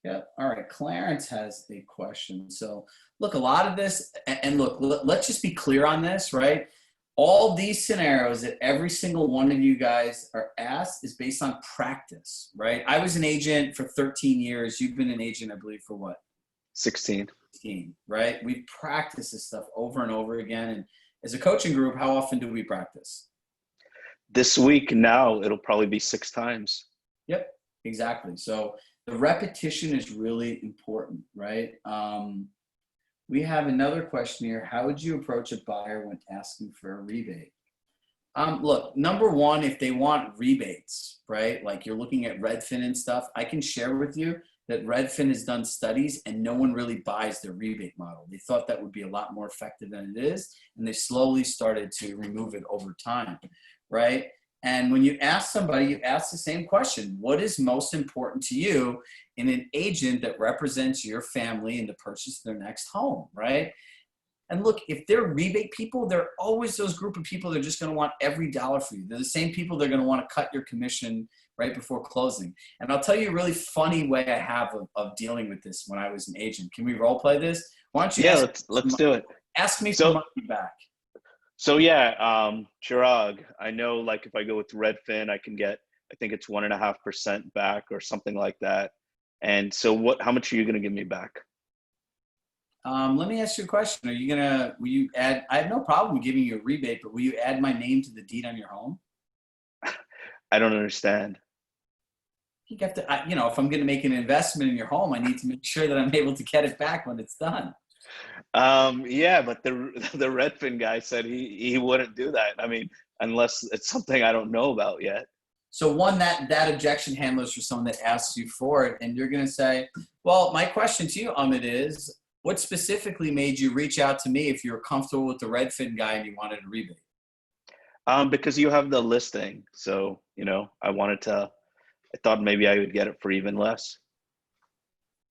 Yeah. All right. Clarence has a question. So, look, a lot of this, and look, let's just be clear on this, right? All these scenarios that every single one of you guys are asked is based on practice, right? I was an agent for 13 years. You've been an agent, I believe, for what? 16. 16, right? We practice this stuff over and over again. And as a coaching group, how often do we practice? This week now it'll probably be 6 times. Yep, exactly. So the repetition is really important, right? We have another question here. How would you approach a buyer when asking for a rebate? Look, number one, if they want rebates, right? Like you're looking at Redfin and stuff, I can share with you that Redfin has done studies and no one really buys their rebate model. They thought that would be a lot more effective than it is, and they slowly started to remove it over time, right? And when you ask somebody, you ask the same question. What is most important to you in an agent that represents your family in the purchase of their next home, right? And look, if they're rebate people, they're always those group of people that are just going to want every dollar for you. They're the same people that are going to want to cut your commission right before closing. And I'll tell you a really funny way I have of dealing with this when I was an agent. Can we role play this? Why don't you Yeah, let's do it. Ask me for So money back. so yeah, Chirag, I know like if I go with Redfin, I can get, I think it's 1.5% back or something like that. And so how much are you gonna give me back? Let me ask you a question. Will you add, I have no problem giving you a rebate, but will you add my name to the deed on your home? I don't understand. You have to, if I'm going to make an investment in your home, I need to make sure that I'm able to get it back when it's done. Yeah, but the the Redfin guy said he wouldn't do that. I mean, unless it's something I don't know about yet. So one, that objection handler is for someone that asks you for it, and you're going to say, well, my question to you, Amit, is what specifically made you reach out to me if you're comfortable with the Redfin guy and you wanted a rebate? Because you have the listing, so I thought maybe I would get it for even less.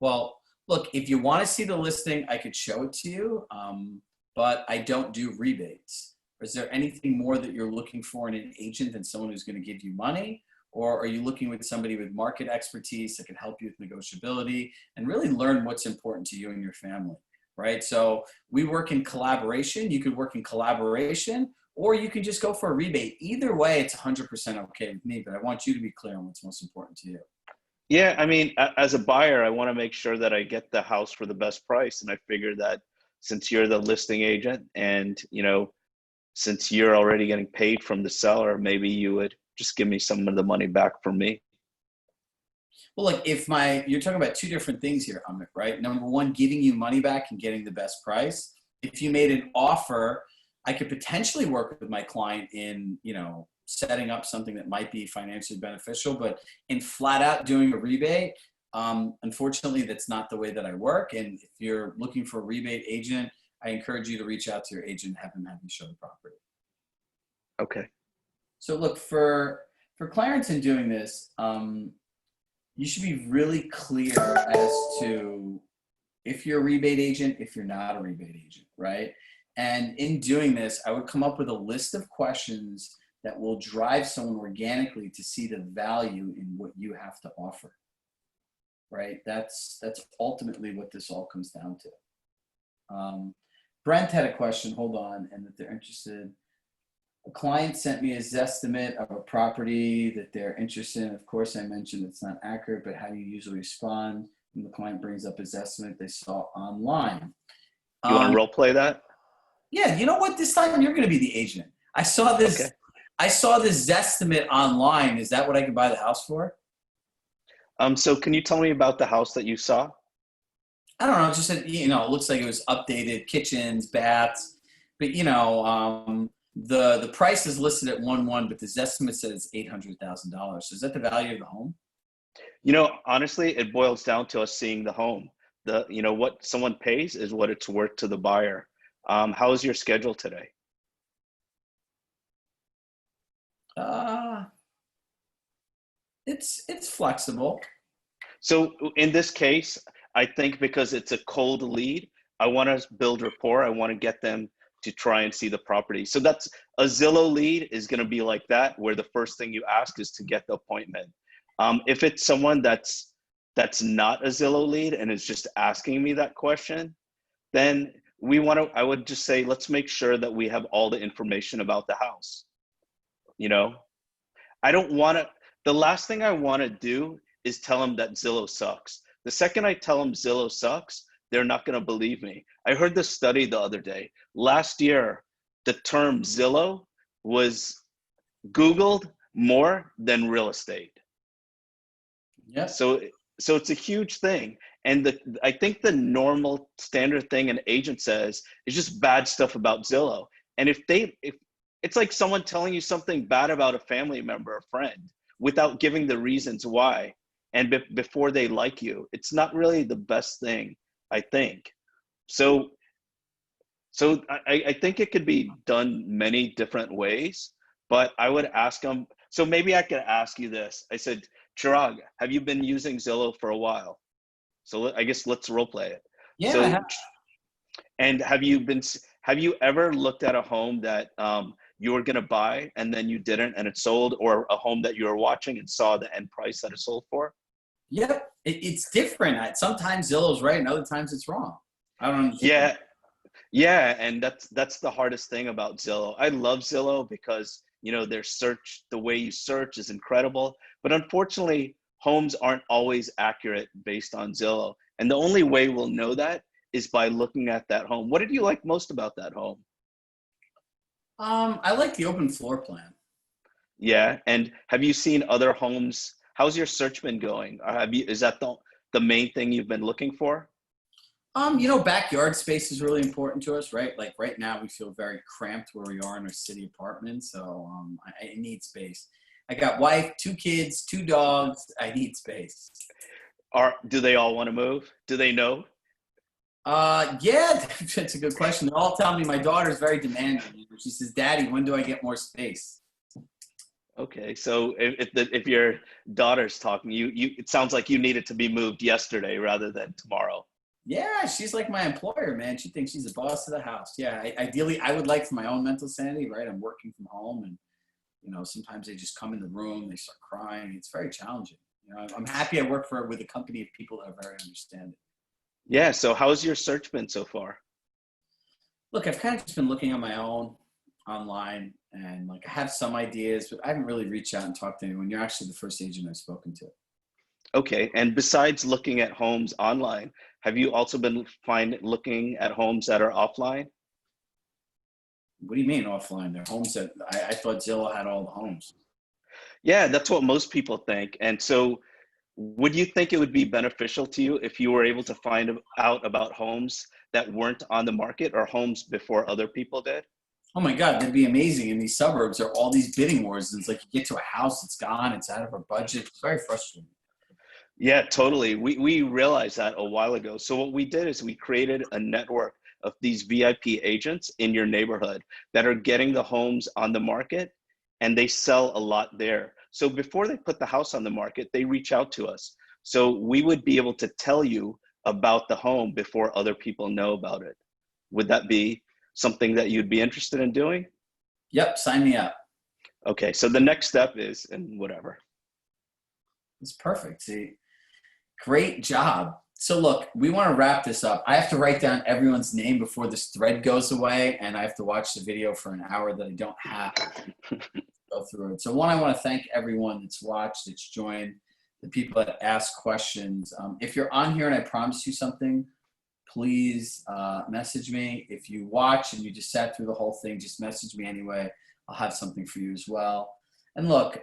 Well, look, if you want to see the listing, I could show it to you, but I don't do rebates. Is there anything more that you're looking for in an agent than someone who's going to give you money? Or are you looking with somebody with market expertise that can help you with negotiability and really learn what's important to you and your family, right? So we work in collaboration. You could work in collaboration, or you can just go for a rebate. Either way, it's 100% okay with me, but I want you to be clear on what's most important to you. Yeah, I mean, as a buyer, I want to make sure that I get the house for the best price, and I figure that since you're the listing agent and since you're already getting paid from the seller, maybe you would just give me some of the money back from me. Well, like you're talking about two different things here, Amit, right? Number one, giving you money back and getting the best price. If you made an offer, I could potentially work with my client in, setting up something that might be financially beneficial, but in flat out doing a rebate, unfortunately, that's not the way that I work. And if you're looking for a rebate agent, I encourage you to reach out to your agent, have you show the property. Okay. So look, for Clarence in doing this, you should be really clear as to if you're a rebate agent, if you're not a rebate agent, right? And in doing this, I would come up with a list of questions that will drive someone organically to see the value in what you have to offer, right? That's ultimately what this all comes down to. Brent had a question, hold on, and that they're interested. A client sent me a Zestimate of a property that they're interested in. Of course, I mentioned it's not accurate, but how do you usually respond when the client brings up his estimate they saw online? You want to role play that? Yeah, you know what? This time you're going to be the agent. I saw this. Okay. I saw this Zestimate online. Is that what I could buy the house for? So can you tell me about the house that you saw? I don't know. Just said, it looks like it was updated, kitchens, baths, but the price is listed at 1.1, but the Zestimate says $800,000. So is that the value of the home? Honestly, it boils down to us seeing the home. What someone pays is what it's worth to the buyer. How is your schedule today? It's flexible. So in this case, I think because it's a cold lead, I want to build rapport. I want to get them to try and see the property. So that's a Zillow lead is going to be like that, where the first thing you ask is to get the appointment. If it's someone that's not a Zillow lead and is just asking me that question, then I would just say, let's make sure that we have all the information about the house. You know, I don't want to, the last thing I want to do is tell them that Zillow sucks. The second I tell them Zillow sucks, they're not going to believe me. I heard this study the other day. Last year, the term Zillow was Googled more than real estate. Yeah. So it's a huge thing. And I think the normal standard thing an agent says is just bad stuff about Zillow. And if it's like someone telling you something bad about a family member, a friend, without giving the reasons why, and before they like you, it's not really the best thing, I think. So I think it could be done many different ways, but I would ask them. So maybe I could ask you this. I said, Chirag, have you been using Zillow for a while? So I guess let's role play it. Yeah. So, and have you ever looked at a home that you were going to buy and then you didn't and it sold, or a home that you were watching and saw the end price that it sold for? Yep. It's different. Sometimes Zillow's right and other times it's wrong. I don't understand. Yeah. And that's the hardest thing about Zillow. I love Zillow because, you know, the way you search is incredible, but unfortunately homes aren't always accurate based on Zillow. And the only way we'll know that is by looking at that home. What did you like most about that home? I like the open floor plan. Yeah. And have you seen other homes? How's your search been going? Is that the main thing you've been looking for? Backyard space is really important to us, right? Like right now we feel very cramped where we are in our city apartment. So I need space. I got wife, 2 kids, 2 dogs. I need space. Do they all want to move? Do they know? Yeah, that's a good question. They're all telling me my daughter's very demanding. She says, Daddy, when do I get more space? Okay, so if your daughter's talking, it sounds like you need it to be moved yesterday rather than tomorrow. Yeah, she's like my employer, man. She thinks she's the boss of the house. Yeah, ideally, I would like for my own mental sanity, right? I'm working from home, and sometimes they just come in the room, they start crying. It's very challenging. I'm happy I work with a company of people that are very understanding. Yeah. So how's your search been so far? Look, I've kind of just been looking on my own online, and like I have some ideas, but I haven't really reached out and talked to anyone. You're actually the first agent I've spoken to. Okay. And besides looking at homes online, have you also been looking at homes that are offline? What do you mean offline? They're homes that I thought Zillow had all the homes. Yeah, that's what most people think. And so would you think it would be beneficial to you if you were able to find out about homes that weren't on the market or homes before other people did? Oh my God, that'd be amazing. In these suburbs, there are all these bidding wars. And it's like you get to a house, it's gone, it's out of our budget. It's very frustrating. Yeah, totally. We realized that a while ago. So what we did is we created a network of these VIP agents in your neighborhood that are getting the homes on the market, and they sell a lot there. So before they put the house on the market, they reach out to us. So we would be able to tell you about the home before other people know about it. Would that be something that you'd be interested in doing? Yep, sign me up. Okay, so the next step is, and whatever. It's perfect. See, great job. So look, we want to wrap this up. I have to write down everyone's name before this thread goes away, and I have to watch the video for an hour that I don't have to go through it. So one, I want to thank everyone that's watched, that's joined, the people that ask questions. If you're on here and I promise you something, please message me. If you watch and you just sat through the whole thing, just message me anyway. I'll have something for you as well. And look,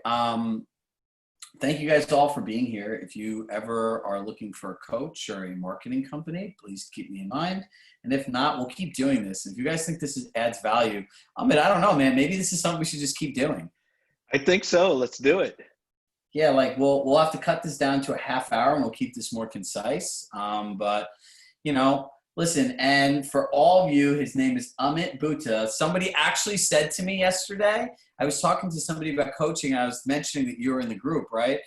thank you guys all for being here. If you ever are looking for a coach or a marketing company, please keep me in mind. And if not, we'll keep doing this. If you guys think this adds value, I don't know, man. Maybe this is something we should just keep doing. I think so. Let's do it. Yeah, like we'll have to cut this down to a half hour, and we'll keep this more concise. But listen, and for all of you, his name is Amit Bhuta. Somebody actually said to me yesterday, I was talking to somebody about coaching. I was mentioning that you were in the group, right?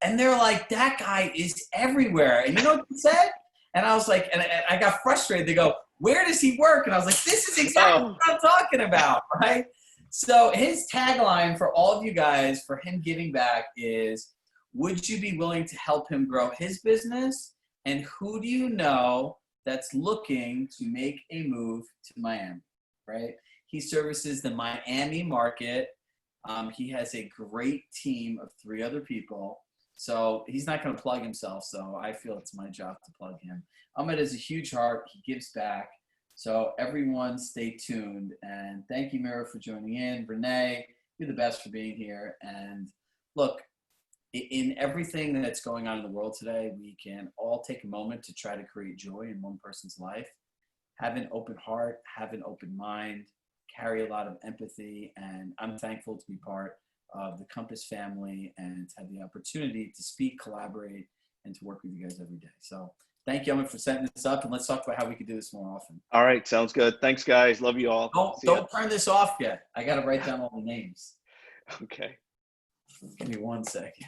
And they're like, that guy is everywhere. And you know what he said? And I was like, and I got frustrated. They go, where does he work? And I was like, this is exactly what I'm talking about, right? So his tagline for all of you guys, for him giving back is, would you be willing to help him grow his business? And who do you know that's looking to make a move to Miami, right? He services the Miami market. He has a great team of 3 other people. So he's not going to plug himself. So I feel it's my job to plug him. Amit has a huge heart. He gives back. So everyone stay tuned. And thank you, Mira, for joining in. Renee, you're the best for being here. And look, in everything that's going on in the world today, we can all take a moment to try to create joy in one person's life. Have an open heart, have an open mind, carry a lot of empathy. And I'm thankful to be part of the Compass family and to have the opportunity to speak, collaborate, and to work with you guys every day. So thank you, Amit, for setting this up. And let's talk about how we can do this more often. All right. Sounds good. Thanks, guys. Love you all. Don't turn this off yet. I got to write down all the names. Okay. Give me 1 second.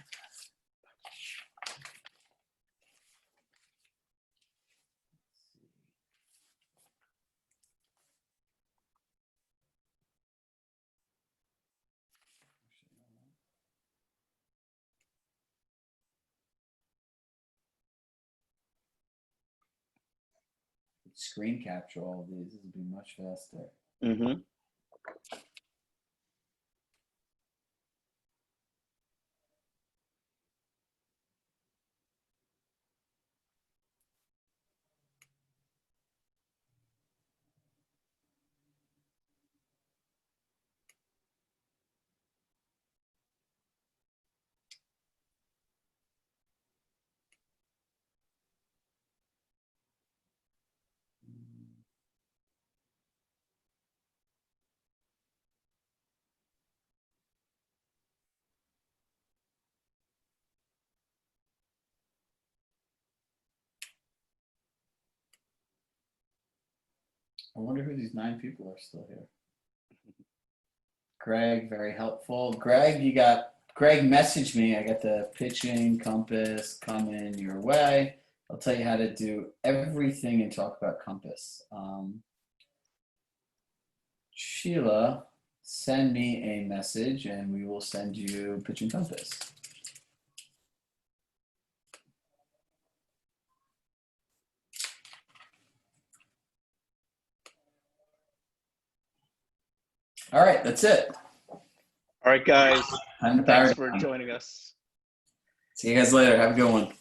Screen capture all of these. This would be much faster. Mm-hmm. I wonder who these 9 people are still here. Greg, very helpful. Greg, Greg messaged me. I got the pitching Compass coming your way. I'll tell you how to do everything and talk about Compass. Sheila, send me a message and we will send you pitching Compass. All right, that's it. All right, guys. Time to Thanks power for down. joining us. See you guys later. Have a good one.